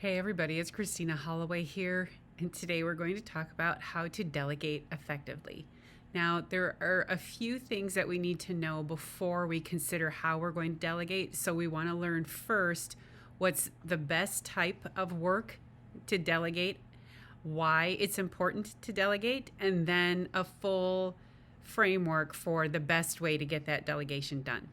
Hey everybody, it's Christina Holloway here, and today we're going to talk about how to delegate effectively. Now, there are a few things that we need to know before we consider how we're going to delegate. So we want to learn first what's the best type of work to delegate, why it's important to delegate, and then a full framework for the best way to get that delegation done.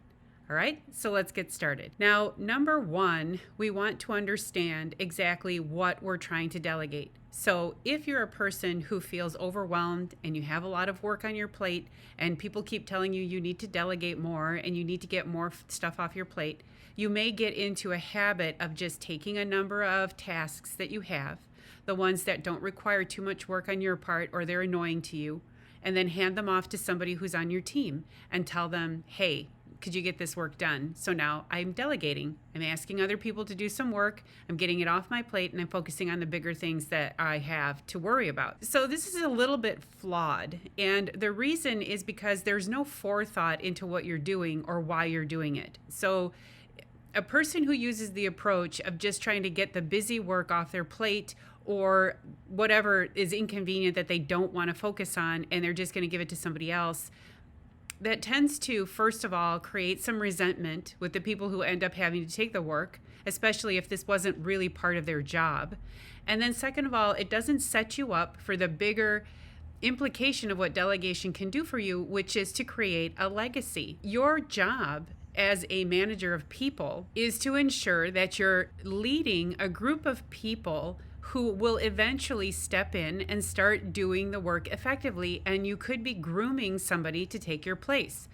All right, so let's get started. Now, number one, we want to understand exactly what we're trying to delegate. So if you're a person who feels overwhelmed and you have a lot of work on your plate and people keep telling you you need to delegate more and you need to get more stuff off your plate, you may get into a habit of just taking a number of tasks that you have, the ones that don't require too much work on your part or they're annoying to you, and then hand them off to somebody who's on your team and tell them, hey, could you get this work done? So now I'm delegating. I'm asking other people to do some work. I'm getting it off my plate and I'm focusing on the bigger things that I have to worry about. So this is a little bit flawed. And the reason is because there's no forethought into what you're doing or why you're doing it. So a person who uses the approach of just trying to get the busy work off their plate or whatever is inconvenient that they don't want to focus on and they're just going to give it to somebody else, that tends to, first of all, create some resentment with the people who end up having to take the work, especially if this wasn't really part of their job. And then second of all, it doesn't set you up for the bigger implication of what delegation can do for you, which is to create a legacy. Your job as a manager of people is to ensure that you're leading a group of people who will eventually step in and start doing the work effectively, and you could be grooming somebody to take your place.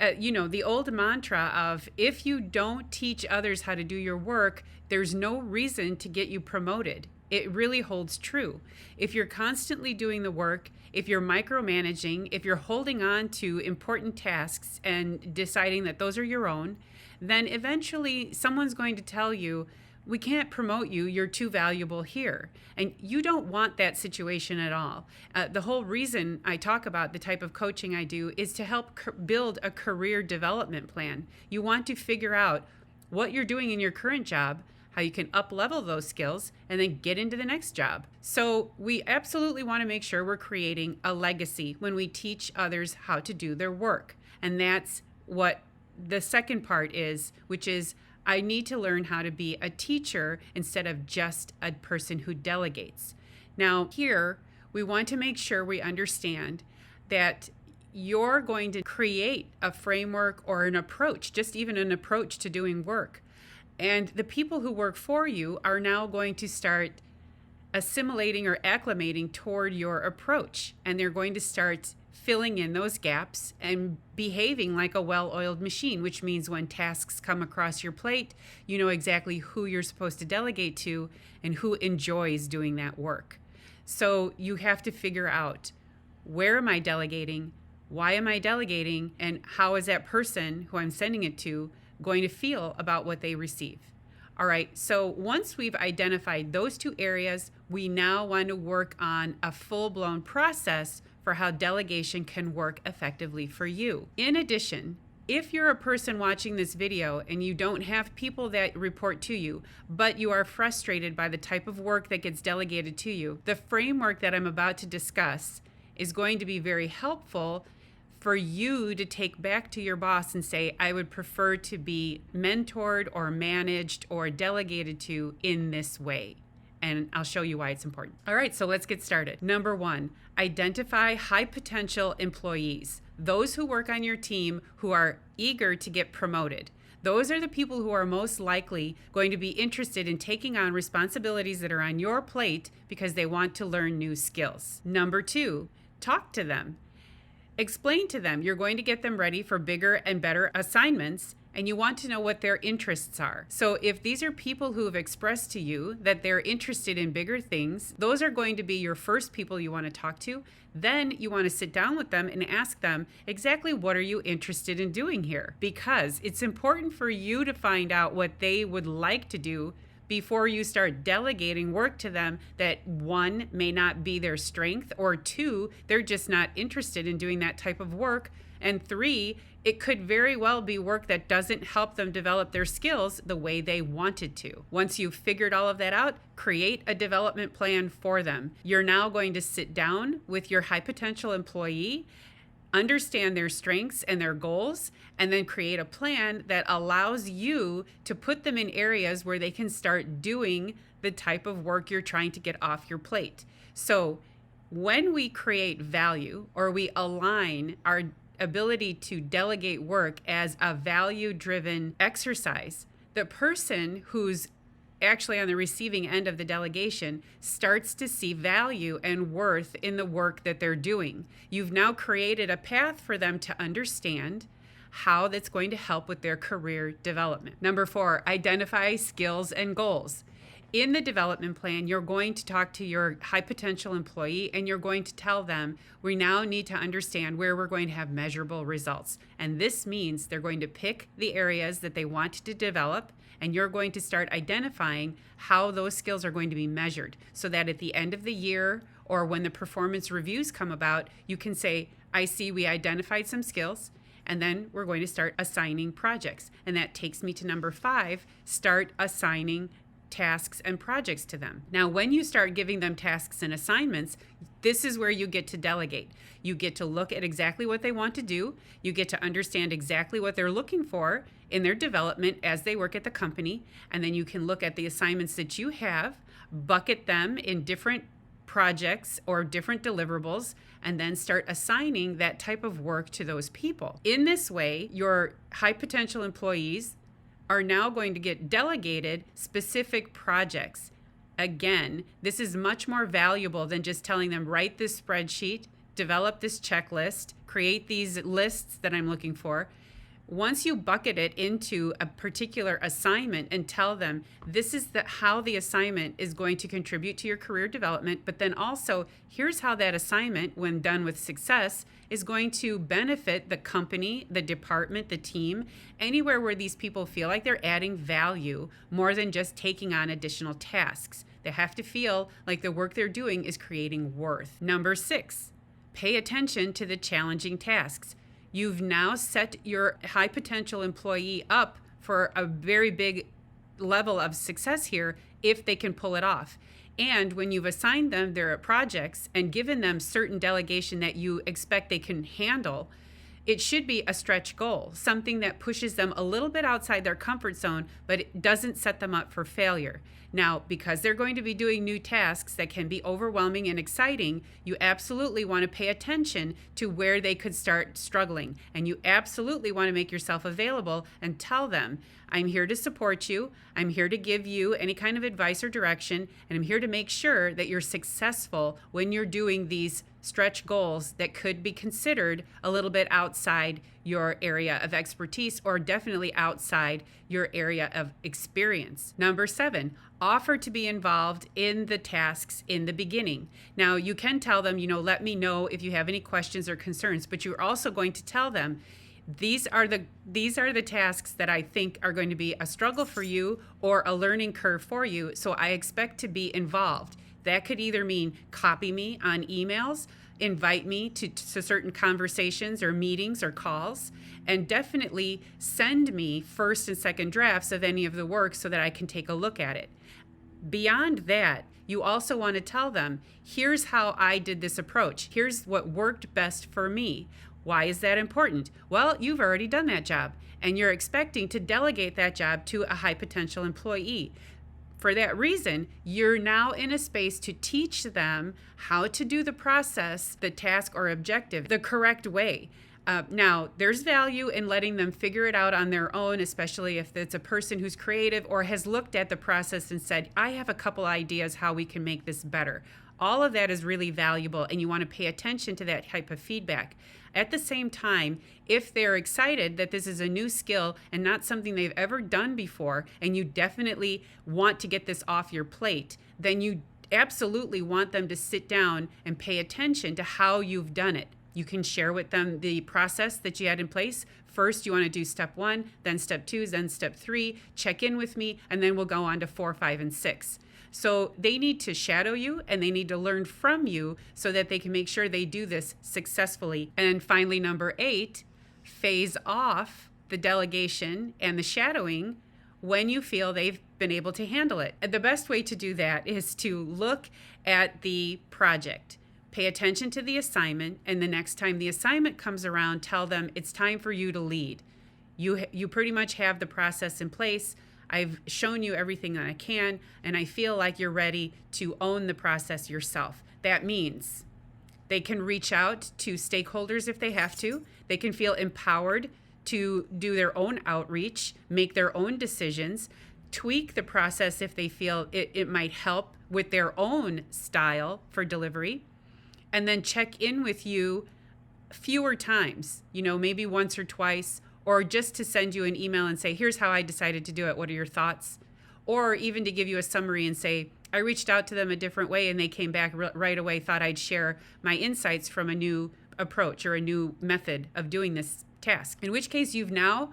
The old mantra of if you don't teach others how to do your work, there's no reason to get you promoted. It really holds true. If you're constantly doing the work, if you're micromanaging, if you're holding on to important tasks and deciding that those are your own, then eventually someone's going to tell you, we can't promote you, you're too valuable here. And you don't want that situation at all. The whole reason I talk about the type of coaching I do is to help build a career development plan. You want to figure out what you're doing in your current job, how you can up-level those skills, and then get into the next job. So we absolutely want to make sure we're creating a legacy when we teach others how to do their work. And that's what the second part is, which is I need to learn how to be a teacher instead of just a person who delegates. Now, here, we want to make sure we understand that you're going to create a framework or an approach, just even an approach to doing work. And the people who work for you are now going to start assimilating or acclimating toward your approach. And they're going to start filling in those gaps and behaving like a well-oiled machine, which means when tasks come across your plate, you know exactly who you're supposed to delegate to and who enjoys doing that work. So you have to figure out, where am I delegating? Why am I delegating? And how is that person who I'm sending it to going to feel about what they receive? All right, so once we've identified those two areas, we now want to work on a full-blown process for how delegation can work effectively for you. In addition, if you're a person watching this video and you don't have people that report to you, but you are frustrated by the type of work that gets delegated to you, the framework that I'm about to discuss is going to be very helpful for you to take back to your boss and say, I would prefer to be mentored or managed or delegated to in this way. And I'll show you why it's important. All right, so let's get started. Number one, identify high potential employees, those who work on your team who are eager to get promoted. Those are the people who are most likely going to be interested in taking on responsibilities that are on your plate because they want to learn new skills. Number two, talk to them. Explain to them you're going to get them ready for bigger and better assignments, and you want to know what their interests are. So if these are people who have expressed to you that they're interested in bigger things, those are going to be your first people you want to talk to. Then you want to sit down with them and ask them exactly what are you interested in doing here? Because it's important for you to find out what they would like to do before you start delegating work to them that one, may not be their strength, or two, they're just not interested in doing that type of work, and three, it could very well be work that doesn't help them develop their skills the way they wanted to. Once you've figured all of that out, create a development plan for them. You're now going to sit down with your high potential employee, understand their strengths and their goals, and then create a plan that allows you to put them in areas where they can start doing the type of work you're trying to get off your plate. So when we create value, or we align our ability to delegate work as a value-driven exercise, the person who's actually on the receiving end of the delegation starts to see value and worth in the work that they're doing. You've now created a path for them to understand how that's going to help with their career development. Number 4, identify skills and goals. In the development plan, you're going to talk to your high potential employee and you're going to tell them, we now need to understand where we're going to have measurable results. And this means they're going to pick the areas that they want to develop, and you're going to start identifying how those skills are going to be measured, so that at the end of the year or when the performance reviews come about, you can say, I see we identified some skills, and then we're going to start assigning projects. And that takes me to number 5, start assigning tasks and projects to them. Now, when you start giving them tasks and assignments, this is where you get to delegate. You get to look at exactly what they want to do. You get to understand exactly what they're looking for in their development as they work at the company. And then you can look at the assignments that you have, bucket them in different projects or different deliverables, and then start assigning that type of work to those people. In this way, your high potential employees are now going to get delegated specific projects. Again, this is much more valuable than just telling them, write this spreadsheet, develop this checklist, create these lists that I'm looking for. Once you bucket it into a particular assignment and tell them this is how the assignment is going to contribute to your career development, but then also here's how that assignment, when done with success, is going to benefit the company, the department, the team, anywhere where these people feel like they're adding value more than just taking on additional tasks. They have to feel like the work they're doing is creating worth. Number 6, pay attention to the challenging tasks. You've now set your high potential employee up for a very big level of success here if they can pull it off. And when you've assigned them their projects and given them certain delegation that you expect they can handle, it should be a stretch goal, something that pushes them a little bit outside their comfort zone, but it doesn't set them up for failure. Now, because they're going to be doing new tasks that can be overwhelming and exciting, you absolutely want to pay attention to where they could start struggling. And you absolutely want to make yourself available and tell them, I'm here to support you. I'm here to give you any kind of advice or direction. And I'm here to make sure that you're successful when you're doing these stretch goals that could be considered a little bit outside your area of expertise, or definitely outside your area of experience. Number 7, offer to be involved in the tasks in the beginning. Now, you can tell them, let me know if you have any questions or concerns, but you're also going to tell them, these are the tasks that I think are going to be a struggle for you or a learning curve for you, so I expect to be involved. That could either mean copy me on emails, invite me to certain conversations or meetings or calls, and definitely send me first and second drafts of any of the work so that I can take a look at it. Beyond that, you also want to tell them, here's how I did this approach. Here's what worked best for me. Why is that important? Well, you've already done that job, and you're expecting to delegate that job to a high potential employee. For that reason, you're now in a space to teach them how to do the process, the task or objective, the correct way. Now, there's value in letting them figure it out on their own, especially if it's a person who's creative or has looked at the process and said, I have a couple ideas how we can make this better. All of that is really valuable, and you want to pay attention to that type of feedback. At the same time, if they're excited that this is a new skill and not something they've ever done before, and you definitely want to get this off your plate, then you absolutely want them to sit down and pay attention to how you've done it. You can share with them the process that you had in place. First, you want to do step 1, then step 2, then step 3, check in with me, and then we'll go on to 4, 5, and 6. So they need to shadow you and they need to learn from you so that they can make sure they do this successfully. And finally, number 8, phase off the delegation and the shadowing when you feel they've been able to handle it. The best way to do that is to look at the project, pay attention to the assignment, and the next time the assignment comes around, tell them it's time for you to lead. You pretty much have the process in place. I've shown you everything that I can, and I feel like you're ready to own the process yourself. That means they can reach out to stakeholders if they have to. They can feel empowered to do their own outreach, make their own decisions, tweak the process if they feel it might help with their own style for delivery, and then check in with you fewer times, maybe once or twice, or just to send you an email and say, here's how I decided to do it. What are your thoughts? Or even to give you a summary and say, I reached out to them a different way and they came back right away, thought I'd share my insights from a new approach or a new method of doing this task. In which case you've now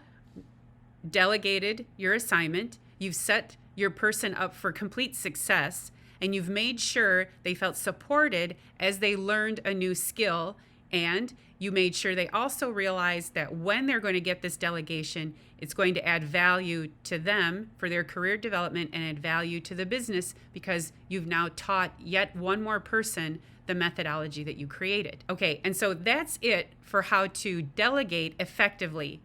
delegated your assignment, you've set your person up for complete success, and you've made sure they felt supported as they learned a new skill, and you made sure they also realized that when they're going to get this delegation, it's going to add value to them for their career development and add value to the business because you've now taught yet one more person the methodology that you created. Okay, and so that's it for how to delegate effectively.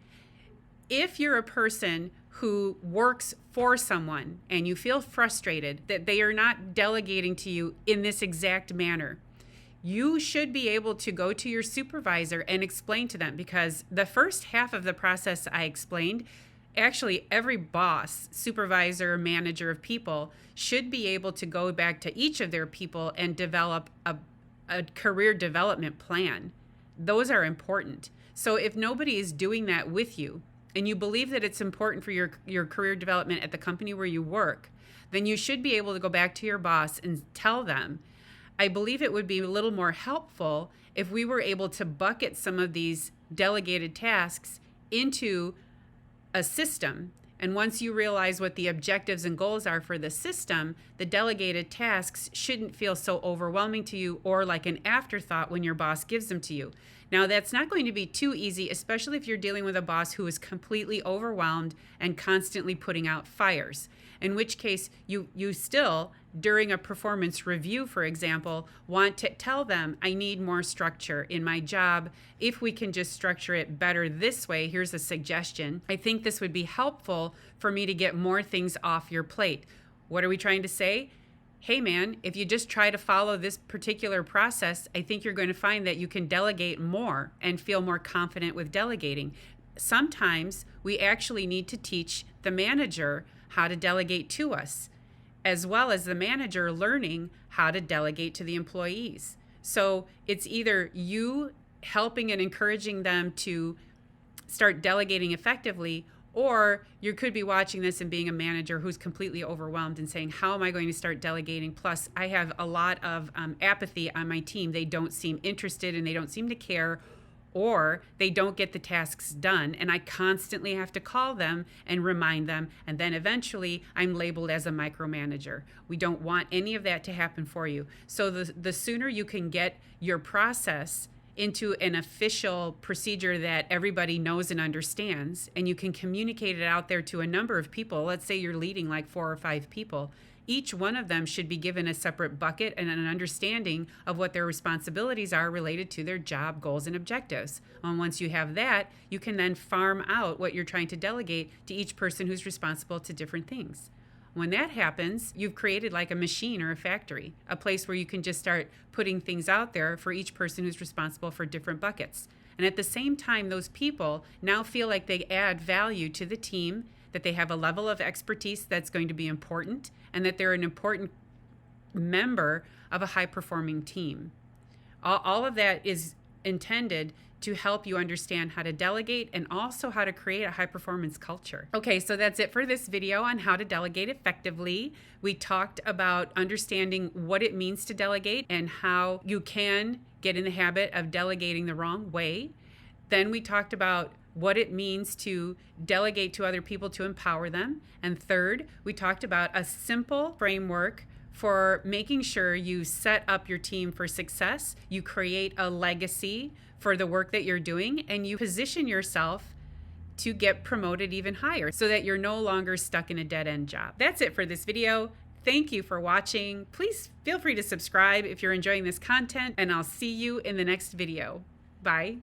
If you're a person who works for someone and you feel frustrated that they are not delegating to you in this exact manner, you should be able to go to your supervisor and explain to them, because the first half of the process I explained, actually every boss, supervisor, manager of people should be able to go back to each of their people and develop a career development plan. Those are important. So if nobody is doing that with you, and you believe that it's important for your career development at the company where you work, then you should be able to go back to your boss and tell them, I believe it would be a little more helpful if we were able to bucket some of these delegated tasks into a system. And once you realize what the objectives and goals are for the system, the delegated tasks shouldn't feel so overwhelming to you or like an afterthought when your boss gives them to you. Now, that's not going to be too easy, especially if you're dealing with a boss who is completely overwhelmed and constantly putting out fires, in which case you still, during a performance review, for example, want to tell them, I need more structure in my job. If we can just structure it better this way, here's a suggestion. I think this would be helpful for me to get more things off your plate. What are we trying to say? Hey man, if you just try to follow this particular process, I think you're going to find that you can delegate more and feel more confident with delegating. Sometimes we actually need to teach the manager how to delegate to us, as well as the manager learning how to delegate to the employees. So it's either you helping and encouraging them to start delegating effectively, or you could be watching this and being a manager who's completely overwhelmed and saying, how am I going to start delegating? Plus, I have a lot of apathy on my team. They don't seem interested and they don't seem to care, or they don't get the tasks done. And I constantly have to call them and remind them. And then eventually I'm labeled as a micromanager. We don't want any of that to happen for you. So the sooner you can get your process into an official procedure that everybody knows and understands, and you can communicate it out there to a number of people. Let's say you're leading like 4 or 5 people. Each one of them should be given a separate bucket and an understanding of what their responsibilities are related to their job goals and objectives. And once you have that, you can then farm out what you're trying to delegate to each person who's responsible to different things. When that happens, you've created like a machine or a factory, a place where you can just start putting things out there for each person who's responsible for different buckets. And at the same time, those people now feel like they add value to the team, that they have a level of expertise that's going to be important, and that they're an important member of a high-performing team. All of that is intended to help you understand how to delegate and also how to create a high-performance culture. Okay, so that's it for this video on how to delegate effectively. We talked about understanding what it means to delegate and how you can get in the habit of delegating the wrong way. Then we talked about what it means to delegate to other people to empower them. And third, we talked about a simple framework for making sure you set up your team for success. You create a legacy for the work that you're doing, and you position yourself to get promoted even higher so that you're no longer stuck in a dead-end job. That's it for this video. Thank you for watching. Please feel free to subscribe if you're enjoying this content, and I'll see you in the next video. Bye.